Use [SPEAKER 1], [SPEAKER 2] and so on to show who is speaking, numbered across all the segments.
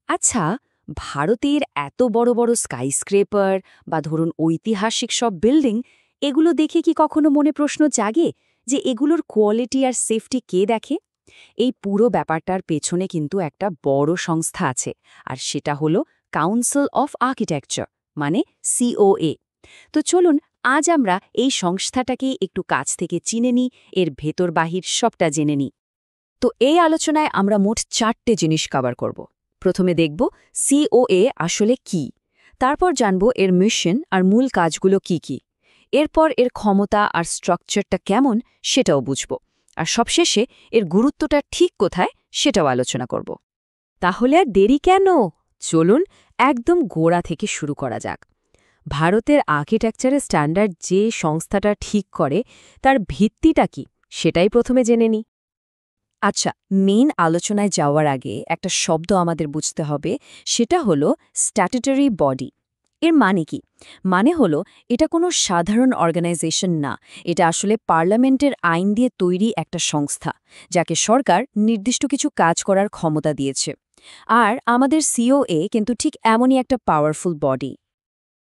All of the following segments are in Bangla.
[SPEAKER 1] আচ্ছা, ভারতের এত বড় বড় স্কাইস্ক্রেপার বা ধরুন ঐতিহাসিক সব বিল্ডিং, এগুলো দেখে কি কখনো মনে প্রশ্ন জাগে যে এগুলোর কোয়ালিটি আর সেফটি কে দেখে? এই পুরো ব্যাপারটার পেছনে কিন্তু একটা বড় সংস্থা আছে, আর সেটা হলো কাউন্সিল অফ আর্কিটেকচার, মানে সিওএ। তো চলুন আজ আমরা এই সংস্থাটাকে একটু কাছ থেকে চিনে নিই, এর ভেতর বাহির সবটা জেনে নিই। তো এই আলোচনায় আমরা মোট 4টে জিনিস কভার করব। প্রথমে দেখব সিওএ আসলে কি, তারপর জানব এর মিশন আর মূল কাজগুলো কি কি, এরপর এর ক্ষমতা আর স্ট্রাকচারটা কেমন সেটাও বুঝব, আর সবশেষে এর গুরুত্বটা ঠিক কোথায় সেটাও আলোচনা করব। তাহলে আর দেরি কেন, চলুন একদম গোড়া থেকে শুরু করা যাক। ভারতের আর্কিটেকচারের স্ট্যান্ডার্ড যে সংস্থাটা ঠিক করে তার ভিত্তিটা কি সেটাই প্রথমে জেনে নিই। আচ্ছা, মেইন আলোচনায় যাওয়ার আগে একটা শব্দ আমাদের বুঝতে হবে, সেটা হলো স্ট্যাটুটরি বডি। এর মানে কি? মানে হলো এটা কোনো সাধারণ অর্গানাইজেশন না, এটা আসলে পার্লামেন্টের আইন দিয়ে তৈরি একটা সংস্থা, যাকে সরকার নির্দিষ্ট কিছু কাজ করার ক্ষমতা দিয়েছে। আর আমাদের সিওএ কিন্তু ঠিক এমনই একটা পাওয়ারফুল বডি।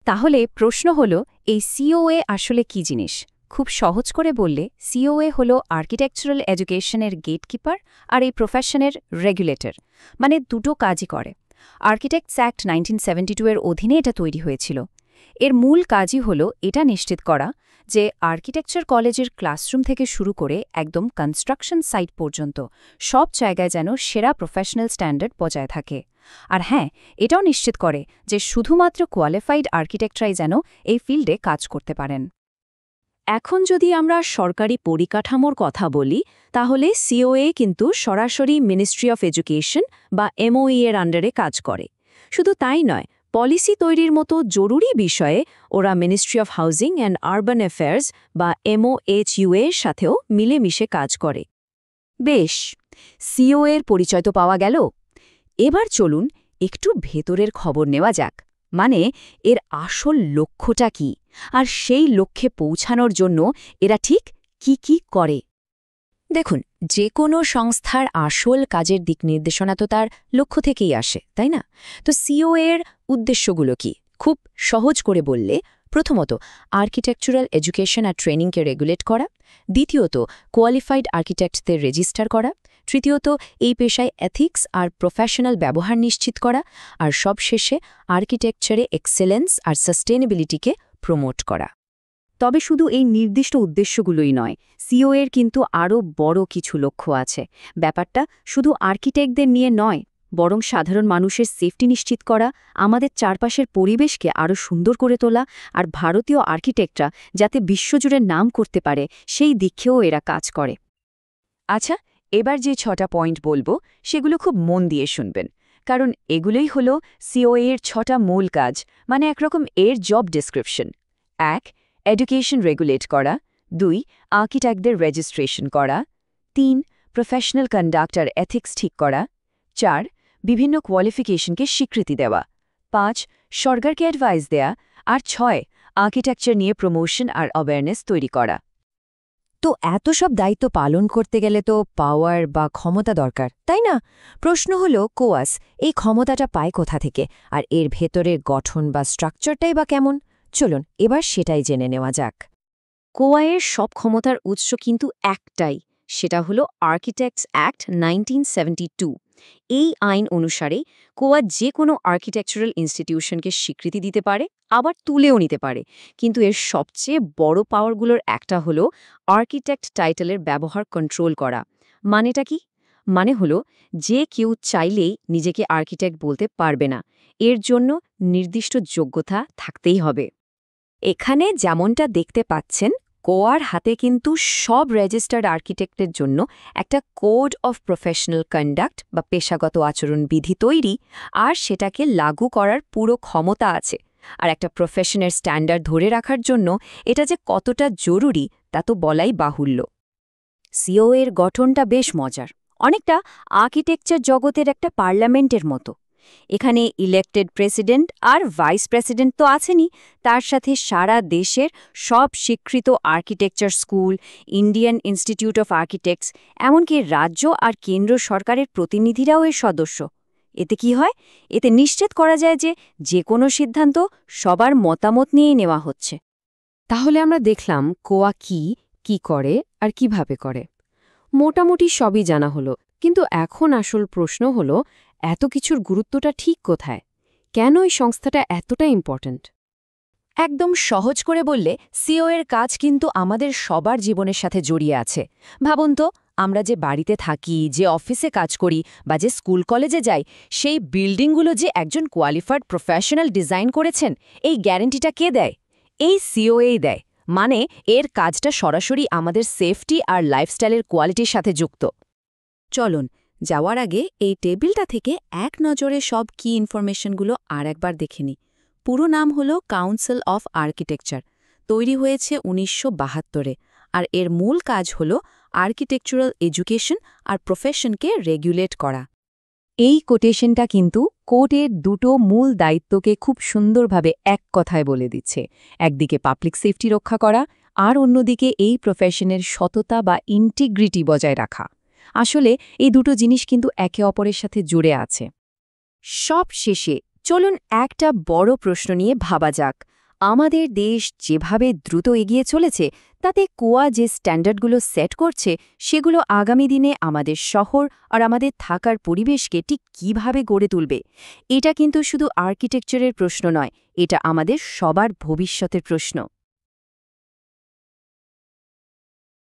[SPEAKER 1] তাহলে প্রশ্ন হলো, এই সিওএ আসলে কি জিনিস? খুব সহজ করে বললে সিওএ হলো আর্কিটেকচারাল এডুকেশনের গেটকিপার আর এই প্রফেশনের রেগুলেটর, মানে দুটো কাজই করে। আর্কিটেক্টস অ্যাক্ট 1972 এর অধীনে এটা তৈরি হয়েছিল। এর মূল কাজই হলো এটা নিশ্চিত করা যে আর্কিটেকচার কলেজের ক্লাসরুম থেকে শুরু করে একদম কনস্ট্রাকশন সাইট পর্যন্ত সব জায়গায় যেন সেরা প্রফেশনাল স্ট্যান্ডার্ড বজায় থাকে। আর হ্যাঁ, এটাও নিশ্চিত করে যে শুধুমাত্র কোয়ালিফাইড আর্কিটেক্টরাই যেন এই ফিল্ডে কাজ করতে পারেন। এখন যদি আমরা সরকারি পরিকাঠামোর কথা বলি, তাহলে সিওএ কিন্তু সরাসরি মিনিস্ট্রি অফ এডুকেশন বা এমওই এর আন্ডারে কাজ করে। শুধু তাই নয়, পলিসি তৈরির মতো জরুরি বিষয়ে ওরা ministry of housing and urban affairs বা এমওএইচইউ এর সাথেও মিলেমিশে কাজ করে। বেশ, সিওএ এর পরিচয় তো পাওয়া গেল, এবার চলুন একটু ভেতরের খবর নেওয়া যাক, মানে এর আসল লক্ষ্যটা কি, আর সেই লক্ষ্যে পৌঁছানোর জন্য এরা ঠিক কি কি করে। দেখুন, যে কোনো সংস্থার আসল কাজের দিক নির্দেশনা তো তার লক্ষ্য থেকেই আসে, তাই না? তো সিওএ এর উদ্দেশ্যগুলো কি? খুব সহজ করে বললে, প্রথমত আর্কিটেকচারাল এডুকেশন আর ট্রেনিংকে রেগুলেট করা, দ্বিতীয়ত কোয়ালিফাইড আর্কিটেক্টদের রেজিস্টার করা, তৃতীয়ত এই পেশায় এথিক্স আর প্রফেশনাল ব্যবহার নিশ্চিত করা, আর সবশেষে আর্কিটেকচারে এক্সেলেন্স আর সাস্টেনেবিলিটিকে প্রমোট করা। তবে শুধু এই নির্দিষ্ট উদ্দেশ্যগুলোই নয়, সিওএর কিন্তু আরও বড় কিছু লক্ষ্য আছে। ব্যাপারটা শুধু আর্কিটেক্টদের নিয়ে নয়, বরং সাধারণ মানুষের সেফটি নিশ্চিত করা, আমাদের চারপাশের পরিবেশকে আরও সুন্দর করে তোলা, আর ভারতীয় আর্কিটেক্টরা যাতে বিশ্বজুড়ে নাম করতে পারে সেই দিকেও এরা কাজ করে। আচ্ছা, এবার যে 6টা পয়েন্ট বলবো সেগুলো খুব মন দিয়ে শুনবেন, কারণ এগুলোই হলো সিওএ এর 6টা মূল কাজ, মানে একরকম এর জব ডেসক্রিপশন। 1. এডুকেশন রেগুলেট করা, 2. আর্কিটেক্টদের রেজিস্ট্রেশন করা, 3. প্রফেশনাল কন্ডাক্ট আর এথিক্স ঠিক করা, 4. বিভিন্ন কোয়ালিফিকেশনকে স্বীকৃতি দেওয়া, 5. সরকারকে অ্যাডভাইস দেয়া, আর 6. আর্কিটেকচার নিয়ে প্রমোশন আর অ্যাওয়ারনেস তৈরি করা। তো এত সব দায়িত্ব পালন করতে গেলে তো পাওয়ার বা ক্ষমতা দরকার, তাই না? প্রশ্ন হলো, কোয়াস এই ক্ষমতাটা পায় কোথা থেকে, আর এর ভেতরের গঠন বা স্ট্রাকচারটাই বা কেমন? চলুন এবার সেটাই জেনে নেওয়া যাক। কোয়ায়ের সব ক্ষমতার উৎস কিন্তু একটাই, সেটা হলো আর্কিটেক্টস অ্যাক্ট 1972। এই আইন অনুসারে কোয়া যে কোনো আর্কিটেকচারাল ইনস্টিটিউশনকে স্বীকৃতি দিতে পারে, আবার তুলেও নিতে পারে। কিন্তু এর সবচেয়ে বড় পাওয়ারগুলোর একটা হলো আর্কিটেক্ট টাইটেলের ব্যবহার কন্ট্রোল করা। মানেটা কি? মানে হলো যে কেউ চাইলেই নিজেকে আর্কিটেক্ট বলতে পারবে না, এর জন্য নির্দিষ্ট যোগ্যতা থাকতেই হবে। এখানে যেমনটা দেখতে পাচ্ছেন, কোয়ার হাতে কিন্তু সব রেজিস্টার্ড আর্কিটেক্টের জন্য একটা কোড অফ প্রফেশনাল কন্ডাক্ট বা পেশাগত আচরণ বিধি তৈরি, আর সেটাকে লাগু করার পুরো ক্ষমতা আছে। আর একটা প্রফেশনের স্ট্যান্ডার্ড ধরে রাখার জন্য এটা যে কতটা জরুরি তা তো বলাই বাহুল্য। সিওএ এর গঠনটা বেশ মজার, অনেকটা আর্কিটেকচার জগতের একটা পার্লামেন্টের মতো। এখানে ইলেক্টেড প্রেসিডেন্ট আর ভাইস প্রেসিডেন্ট তো আছেনই, তার সাথে সারা দেশের সব স্বীকৃত architecture school, Indian institute of architects, এমনকি রাজ্য আর কেন্দ্র সরকারের প্রতিনিধিরাও এর সদস্য। এতে কি হয়? এতে নিশ্চিত করা যায় যে কোনো সিদ্ধান্ত সবার মতামত নিয়েই নেওয়া হচ্ছে।
[SPEAKER 2] তাহলে আমরা দেখলাম কোয়া কি, কি করে আর কিভাবে করে। মোটামুটি সবই জানা হলো, কিন্তু এখন আসল প্রশ্ন হলো, এত কিছুর গুরুত্বটা ঠিক কোথায়? কেন এই সংস্থাটা এতটা ইম্পর্ট্যান্ট?
[SPEAKER 1] একদম সহজ করে বললে, সিও এর কাজ কিন্তু আমাদের সবার জীবনের সাথে জড়িয়ে আছে। ভাবুন তো, আমরা যে বাড়িতে থাকি, যে অফিসে কাজ করি বা যে স্কুল কলেজে যাই, সেই বিল্ডিংগুলো যে একজন কোয়ালিফাইড প্রফেশনাল ডিজাইন করেছেন, এই গ্যারেন্টিটা কে দেয়? এই সিওএই দেয়। মানে এর কাজটা সরাসরি আমাদের সেফটি আর লাইফস্টাইলের কোয়ালিটির সাথে যুক্ত। চলুন, যাওয়ার আগে এই টেবিলটা থেকে এক নজরে সব কি ইনফরমেশনগুলো আর একবার দেখে নিই। পুরো নাম হলো কাউন্সিল অফ আর্কিটেকচার, তৈরি হয়েছে ১৯৭২-এ, আর এর মূল কাজ হল আর্কিটেকচারাল এডুকেশন আর প্রফেশনকে রেগুলেট করা। এই কোটেশনটা কিন্তু কোর্টের দুটো মূল দায়িত্বকে খুব সুন্দরভাবে এক কথায় বলে দিচ্ছে। একদিকে পাবলিক সেফটি রক্ষা করা, আর অন্যদিকে এই প্রফেশনের সততা বা ইন্টিগ্রিটি বজায় রাখা। আসলে এই দুটো জিনিস কিন্তু একে অপরের সাথে জুড়ে আছে। সব শেষে চলুন একটা বড় প্রশ্ন নিয়ে ভাবা যাক। আমাদের দেশ যেভাবে দ্রুত এগিয়ে চলেছে, তাতে কোয়া যে স্ট্যান্ডার্ডগুলো সেট করছে, সেগুলো আগামী দিনে আমাদের শহর আর আমাদের থাকার পরিবেশকে ঠিক কীভাবে গড়ে তুলবে? এটা কিন্তু শুধু আর্কিটেকচারের প্রশ্ন নয়, এটা আমাদের সবার ভবিষ্যতের প্রশ্ন।